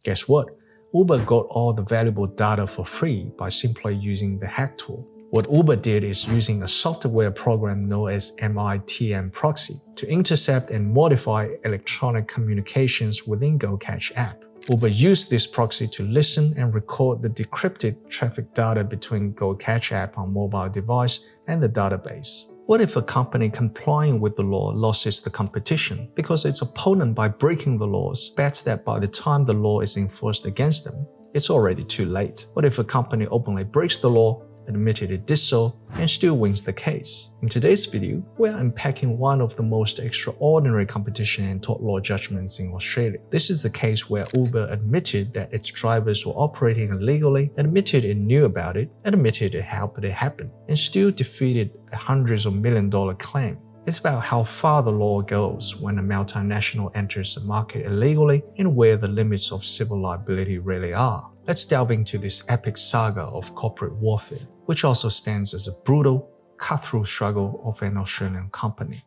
Guess what? Uber got all the valuable data for free by simply using the hack tool. What Uber did is using a software program known as MITM proxy to intercept and modify electronic communications within GoCatch app. Uber used this proxy to listen and record the decrypted traffic data between GoCatch app on mobile device and the database. What if a company complying with the law loses the competition because its opponent, by breaking the laws, bets that by the time the law is enforced against them, it's already too late? What if a company openly breaks the law, admitted it did so, and still wins the case? In today's video, we are unpacking one of the most extraordinary competition and tort law judgments in Australia. This is the case where Uber admitted that its drivers were operating illegally, admitted it knew about it, admitted it helped it happen, and still defeated a hundreds of million-dollar claim. It's about how far the law goes when a multinational enters the market illegally and where the limits of civil liability really are. Let's delve into this epic saga of corporate warfare, which also stands as a brutal, cutthroat struggle of an Australian company.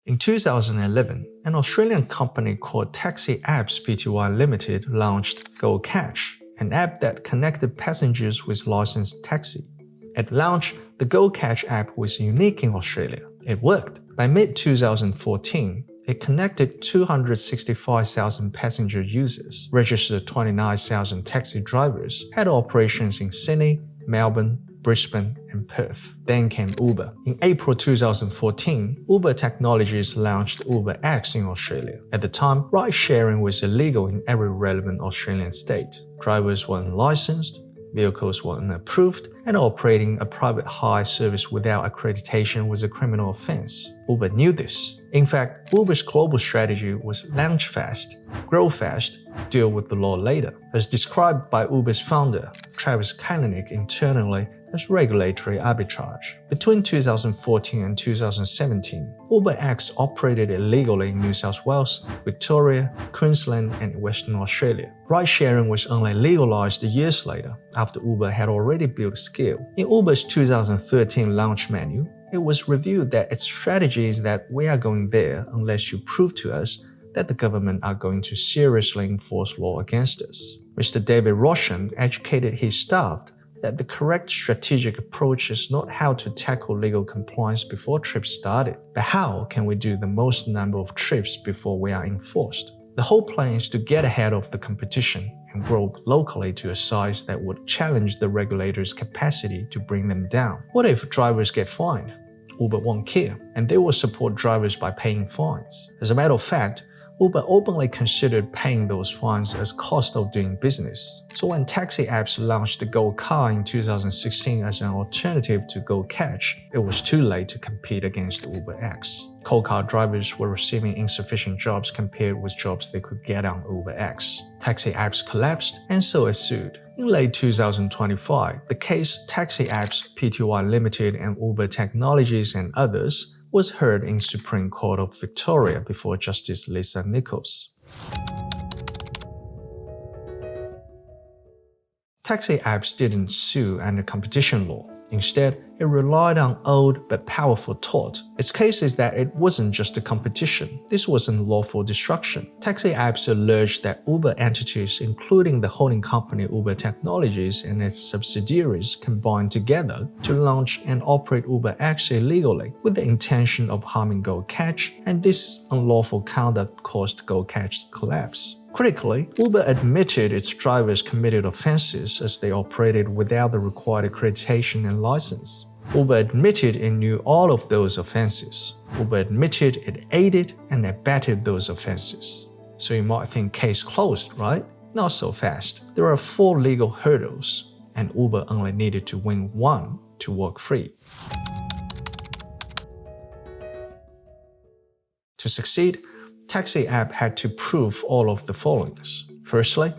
In 2011, an Australian company called Taxi Apps Pty Ltd launched GoCatch, an app that connected passengers with licensed taxi. At launch, the GoCatch app was unique in Australia. It worked. By mid-2014, it connected 265,000 passenger users, registered 29,000 taxi drivers, had operations in Sydney, Melbourne, Brisbane, and Perth. Then came Uber. In April 2014, Uber Technologies launched UberX in Australia. At the time, ride-sharing was illegal in every relevant Australian state. Drivers were unlicensed, vehicles were unapproved, and operating a private hire service without accreditation was a criminal offense. Uber knew this. In fact, Uber's global strategy was launch fast, grow fast, deal with the law later, as described by Uber's founder, Travis Kalanick, internally as regulatory arbitrage. Between 2014 and 2017, UberX operated illegally in New South Wales, Victoria, Queensland, and Western Australia. Ride-sharing was only legalized years later, after Uber had already built scale. In Uber's 2013 launch menu, it was revealed that its strategy is that we are going there unless you prove to us that the government are going to seriously enforce law against us. Mr. David Rosham educated his staff that the correct strategic approach is not how to tackle legal compliance before trips started, but how can we do the most number of trips before we are enforced. The whole plan is to get ahead of the competition and grow locally to a size that would challenge the regulators' capacity to bring them down. What if drivers get fined? Uber won't care, and they will support drivers by paying fines. As a matter of fact, Uber openly considered paying those fines as cost of doing business. So when Taxi Apps launched the GoCar in 2016 as an alternative to GoCatch, it was too late to compete against UberX. Co-car drivers were receiving insufficient jobs compared with jobs they could get on UberX. Taxi Apps collapsed, and so it sued. In late 2025, the case Taxi Apps Pty Ltd and Uber Technologies and others was heard in Supreme Court of Victoria before Justice Lisa Nichols. Taxi Apps didn't sue under competition law. Instead, it relied on old but powerful tort. Its case is that it wasn't just a competition. This was unlawful destruction. Taxi Apps alleged that Uber entities, including the holding company Uber Technologies and its subsidiaries, combined together to launch and operate UberX illegally with the intention of harming GoCatch, and this unlawful conduct caused GoCatch's collapse. Critically, Uber admitted its drivers committed offenses as they operated without the required accreditation and license. Uber admitted it knew all of those offenses. Uber admitted it aided and abetted those offenses. So you might think case closed, right? Not so fast. There are 4 legal hurdles, and Uber only needed to win 1 to walk free. To succeed, Taxi App had to prove all of the followings. Firstly,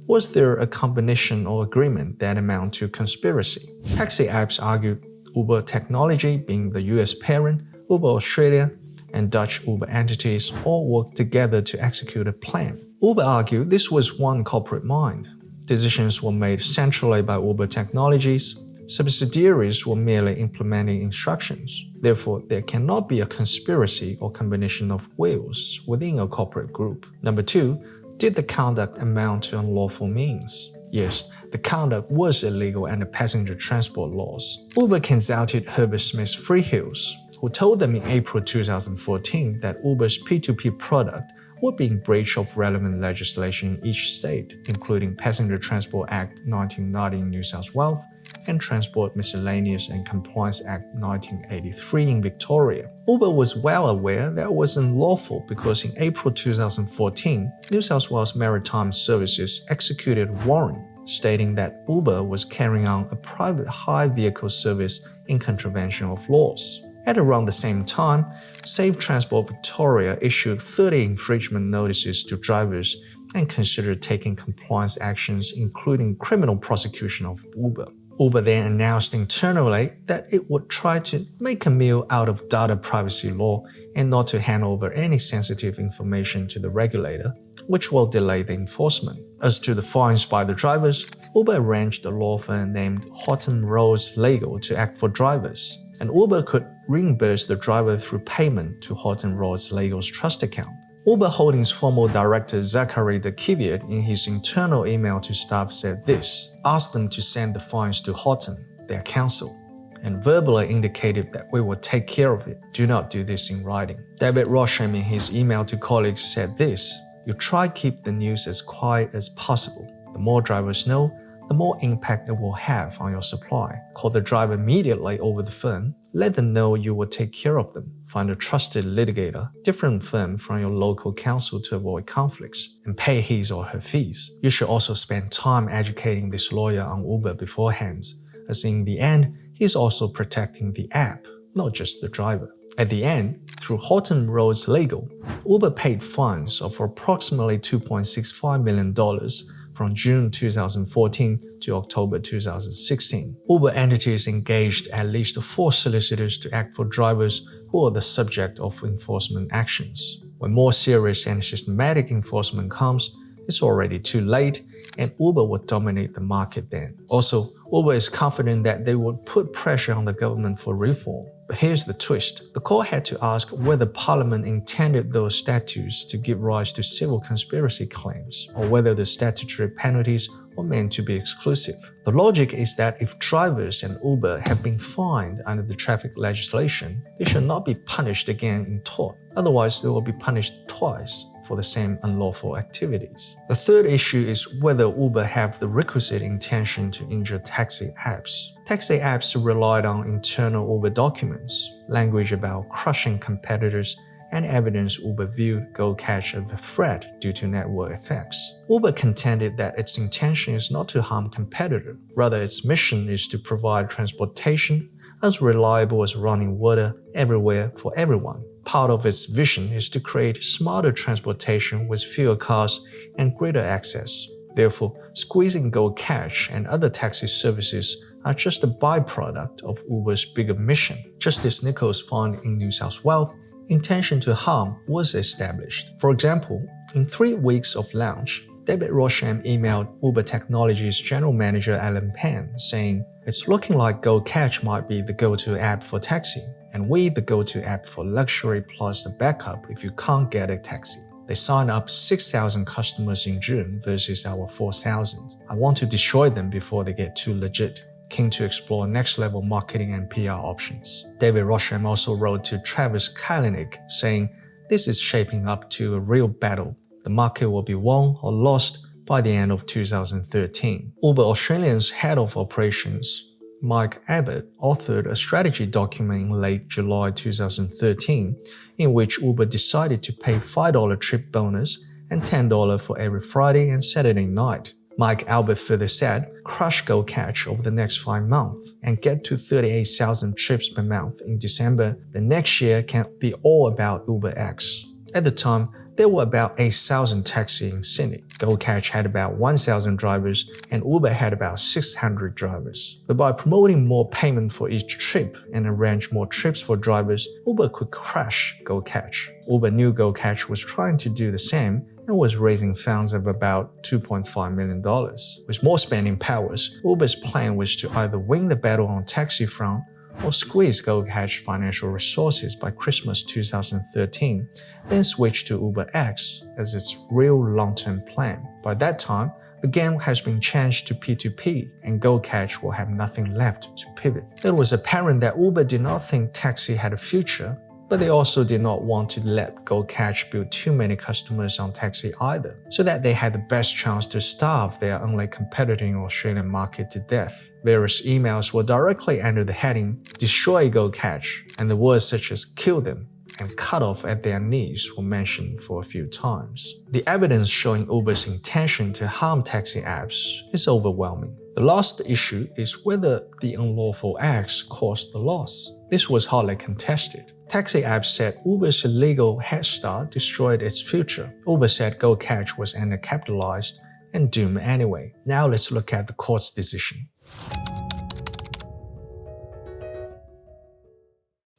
was there a combination or agreement that amounted to conspiracy? Taxi Apps argued Uber Technology, being the US parent, Uber Australia, and Dutch Uber entities all worked together to execute a plan. Uber argued this was one corporate mind. Decisions were made centrally by Uber Technologies, Subsidiaries were merely implementing instructions. Therefore, there cannot be a conspiracy or combination of wills within a corporate group. Number 2, did the conduct amount to unlawful means? Yes, the conduct was illegal under passenger transport laws. Uber consulted Herbert Smith Freehills, who told them in April 2014 that Uber's P2P product would be in breach of relevant legislation in each state, including Passenger Transport Act 1990 in New South Wales and Transport Miscellaneous and Compliance Act 1983 in Victoria. Uber was well aware that it was unlawful because in April 2014, New South Wales Maritime Services executed a warrant stating that Uber was carrying on a private hire vehicle service in contravention of laws. At around the same time, Safe Transport Victoria issued 30 infringement notices to drivers and considered taking compliance actions, including criminal prosecution of Uber. Uber then announced internally that it would try to make a meal out of data privacy law and not to hand over any sensitive information to the regulator, which will delay the enforcement. As to the fines by the drivers, Uber arranged a law firm named Horton Rose Legal to act for drivers, and Uber could reimburse the driver through payment to Horton Rose Legal's trust account. Uber Holdings former director Zachary de Kiviet in his internal email to staff said this: asked them to send the fines to Horton, their counsel, and verbally indicated that we will take care of it. Do not do this in writing. David Rosham in his email to colleagues said this: you try keep the news as quiet as possible. The more drivers know, the more impact it will have on your supply. Call the driver immediately over the phone. Let them know you will take care of them. Find a trusted litigator, different firm from your local council to avoid conflicts, and pay his or her fees. You should also spend time educating this lawyer on Uber beforehand, as in the end, he's also protecting the app, not just the driver. At the end, through Horton Rose Legal, Uber paid fines of approximately $2.65 million from June 2014 to October 2016. Uber entities engaged at least 4 solicitors to act for drivers who are the subject of enforcement actions. When more serious and systematic enforcement comes, it's already too late, and Uber will dominate the market then. Also, Uber is confident that they would put pressure on the government for reform. But here's the twist. The court had to ask whether Parliament intended those statutes to give rise to civil conspiracy claims, or whether the statutory penalties were meant to be exclusive. The logic is that if drivers and Uber have been fined under the traffic legislation, they should not be punished again in tort. Otherwise, they will be punished twice for the same unlawful activities. The third issue is whether Uber have the requisite intention to injure taxi apps. Taxi apps relied on internal Uber documents, language about crushing competitors, and evidence Uber viewed GoCatch as a threat due to network effects. Uber contended that its intention is not to harm competitors, rather its mission is to provide transportation as reliable as running water everywhere for everyone. Part of its vision is to create smarter transportation with fewer cars and greater access. Therefore, squeezing GoCatch and other taxi services are just a byproduct of Uber's bigger mission. Justice Nichols found in New South Wales, intention to harm was established. For example, in 3 weeks of launch, David Rosham emailed Uber Technologies General Manager Alan Pan saying, "It's looking like GoCatch might be the go-to app for taxi, and we the go-to app for luxury plus the backup if you can't get a taxi." They signed up 6,000 customers in June versus our 4,000. I want to destroy them before they get too legit. Keen to explore next-level marketing and PR options. David Rosham also wrote to Travis Kalanick saying, "This is shaping up to a real battle. The market will be won or lost by the end of 2013. Uber Australia's head of operations, Mike Abbott, authored a strategy document in late July 2013 in which Uber decided to pay $5 trip bonus and $10 for every Friday and Saturday night. Mike Albert further said, "Crush GoCatch over the next 5 months and get to 38,000 trips per month in December. The next year can be all about UberX." At the time, there were about 8,000 taxis in Sydney. GoCatch had about 1,000 drivers and Uber had about 600 drivers. But by promoting more payment for each trip and arrange more trips for drivers, Uber could crush GoCatch. Uber knew GoCatch was trying to do the same and was raising funds of about $2.5 million. With more spending powers, Uber's plan was to either win the battle on taxi front or squeeze GoCatch financial resources by Christmas 2013, then switch to UberX as its real long-term plan. By that time, the game has been changed to P2P, and GoCatch will have nothing left to pivot. It was apparent that Uber did not think taxi had a future, but they also did not want to let GoCatch build too many customers on taxi either, so that they had the best chance to starve their only competiting Australian market to death. Various emails were directly under the heading "Destroy GoCatch," and the words such as "kill them" and "cut off at their knees" were mentioned for a few times. The evidence showing Uber's intention to harm taxi apps is overwhelming. The last issue is whether the unlawful acts caused the loss. This was hotly contested. Taxi apps said Uber's illegal head start destroyed its future. Uber said GoCatch was undercapitalized and doomed anyway. Now let's look at the court's decision.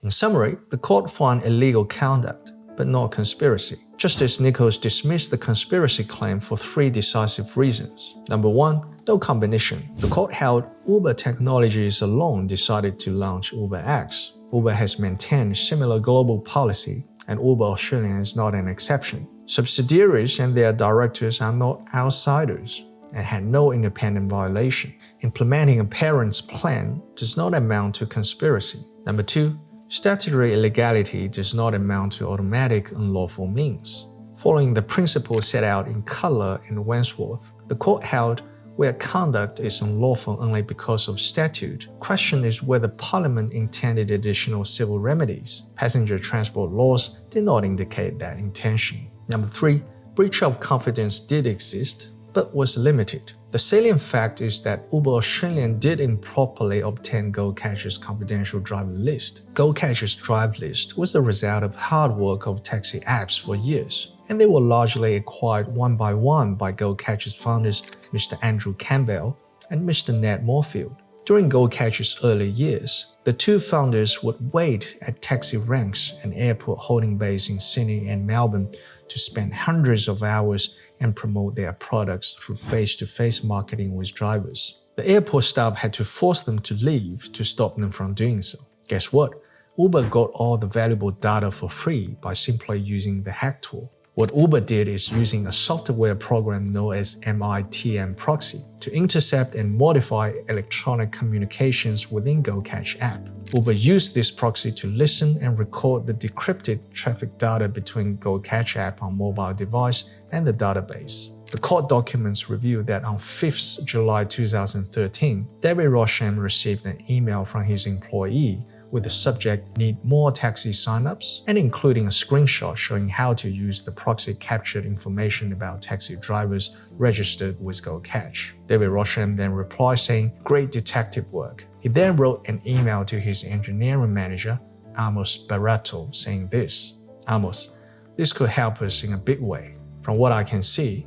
In summary, the court found illegal conduct, but not conspiracy. Justice Nichols dismissed the conspiracy claim for 3 decisive reasons. Number 1, no combination. The court held Uber Technologies alone decided to launch UberX. Uber has maintained similar global policy, and Uber Australia is not an exception. Subsidiaries and their directors are not outsiders and had no independent violation. Implementing a parent's plan does not amount to conspiracy. Number 2, statutory illegality does not amount to automatic unlawful means. Following the principle set out in Cutler and Wentworth, the court held where conduct is unlawful only because of statute. Question is whether Parliament intended additional civil remedies. Passenger transport laws did not indicate that intention. Number 3, breach of confidence did exist, but was limited. The salient fact is that Uber Australia did improperly obtain GoCatch's confidential driver list. GoCatch's drive list was the result of hard work of taxi apps for years, and they were largely acquired one by one by GoCatch's founders Mr. Andrew Campbell and Mr. Ned Moorfield. During GoCatch's early years, the 2 founders would wait at taxi ranks and airport holding bays in Sydney and Melbourne to spend hundreds of hours and promote their products through face-to-face marketing with drivers. The airport staff had to force them to leave to stop them from doing so. Guess what? Uber got all the valuable data for free by simply using the hack tool. What Uber did is using a software program known as MITM proxy to intercept and modify electronic communications within GoCatch app. Uber used this proxy to listen and record the decrypted traffic data between GoCatch app on mobile device and the database. The court documents reveal that on 5th July 2013, David Rosham received an email from his employee with the subject "Need more taxi signups" and including a screenshot showing how to use the proxy captured information about taxi drivers registered with GoCatch. David Rosham then replied saying, "Great detective work." He then wrote an email to his engineering manager, Amos Barato, saying this, "Amos, this could help us in a big way. From what I can see,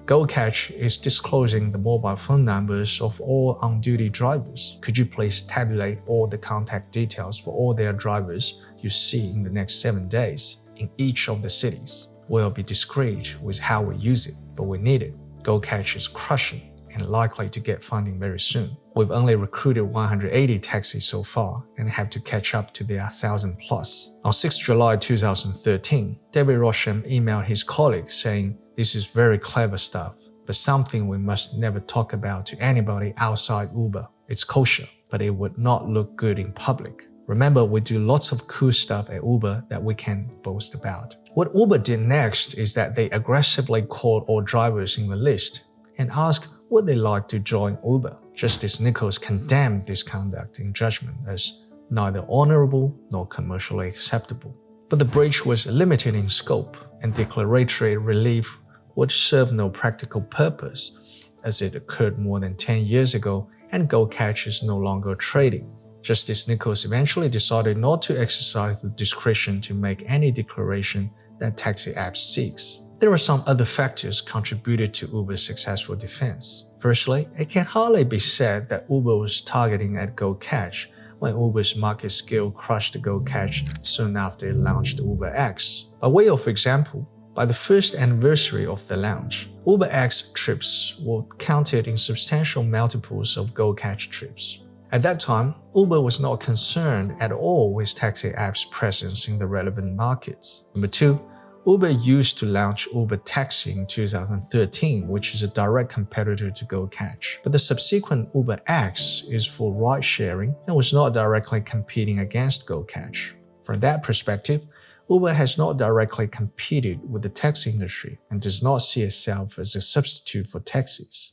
GoCatch is disclosing the mobile phone numbers of all on-duty drivers. Could you please tabulate all the contact details for all their drivers you see in the next 7 days in each of the cities? We'll be discreet with how we use it, but we need it. GoCatch is crushing and likely to get funding very soon. We've only recruited 180 taxis so far and have to catch up to their 1,000 plus." On 6 July 2013, David Rosham emailed his colleague saying, "This is very clever stuff, but something we must never talk about to anybody outside Uber. It's kosher, but it would not look good in public. Remember, we do lots of cool stuff at Uber that we can boast about." What Uber did next is that they aggressively called all drivers in the list and asked would they like to join Uber. Justice Nichols condemned this conduct in judgment as neither honorable nor commercially acceptable. But the breach was limited in scope, and declaratory relief would serve no practical purpose, as it occurred more than 10 years ago and GoCatch is no longer trading. Justice Nichols eventually decided not to exercise the discretion to make any declaration that Taxi Apps seeks. There are some other factors contributed to Uber's successful defense. Firstly, it can hardly be said that Uber was targeting at GoCatch when Uber's market scale crushed GoCatch soon after it launched UberX. By way of example, By the first anniversary of the launch, UberX trips were counted in substantial multiples of GoCatch trips. At that time, Uber was not concerned at all with taxi apps' presence in the relevant markets. Number 2, Uber used to launch Uber Taxi in 2013, which is a direct competitor to GoCatch. But the subsequent UberX is for ride-sharing and was not directly competing against GoCatch. From that perspective, Uber has not directly competed with the taxi industry and does not see itself as a substitute for taxis.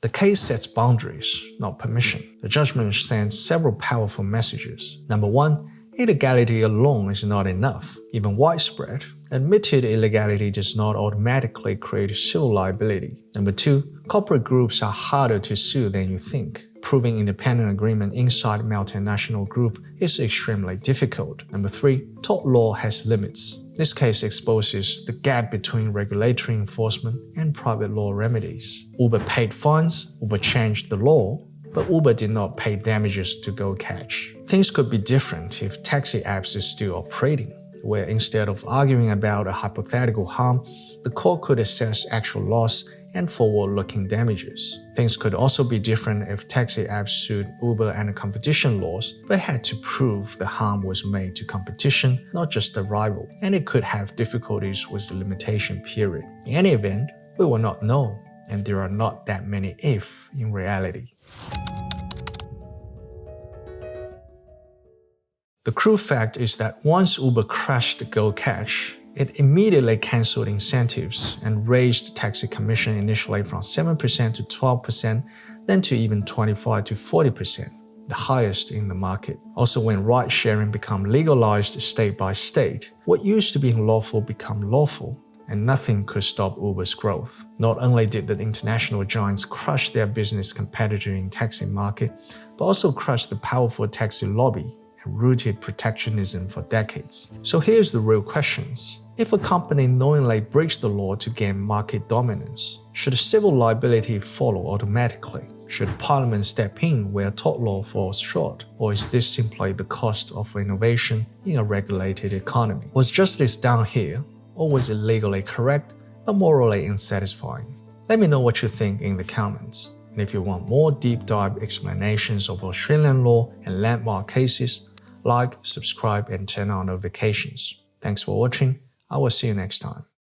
The case sets boundaries, not permission. The judgment sends several powerful messages. Number 1, illegality alone is not enough. Even widespread, admitted illegality does not automatically create civil liability. Number 2, corporate groups are harder to sue than you think. Proving independent agreement inside a multinational group is extremely difficult. Number 3, tort law has limits. This case exposes the gap between regulatory enforcement and private law remedies. Uber paid fines, Uber changed the law, but Uber did not pay damages to GoCatch. Things could be different if taxi apps is still operating, where instead of arguing about a hypothetical harm, the court could assess actual loss and forward-looking damages. Things could also be different if taxi apps sued Uber and competition laws, but had to prove the harm was made to competition, not just the rival, and it could have difficulties with the limitation period. In any event, we will not know, and there are not that many if in reality. The cruel fact is that once Uber crashed GoCatch, it immediately cancelled incentives and raised taxi commission initially from 7% to 12%, then to even 25% to 40%, the highest in the market. Also, when ride-sharing became legalized state by state, what used to be unlawful became lawful, and nothing could stop Uber's growth. Not only did the international giants crush their business competitor in taxi market, but also crushed the powerful taxi lobby and rooted protectionism for decades. So here's the real questions. If a company knowingly breaks the law to gain market dominance, should civil liability follow automatically? Should Parliament step in where tort law falls short? Or is this simply the cost of innovation in a regulated economy? Was justice done here, or was it legally correct but morally unsatisfying? Let me know what you think in the comments. And if you want more deep dive explanations of Australian law and landmark cases, like, subscribe, and turn on notifications. Thanks for watching. I will see you next time.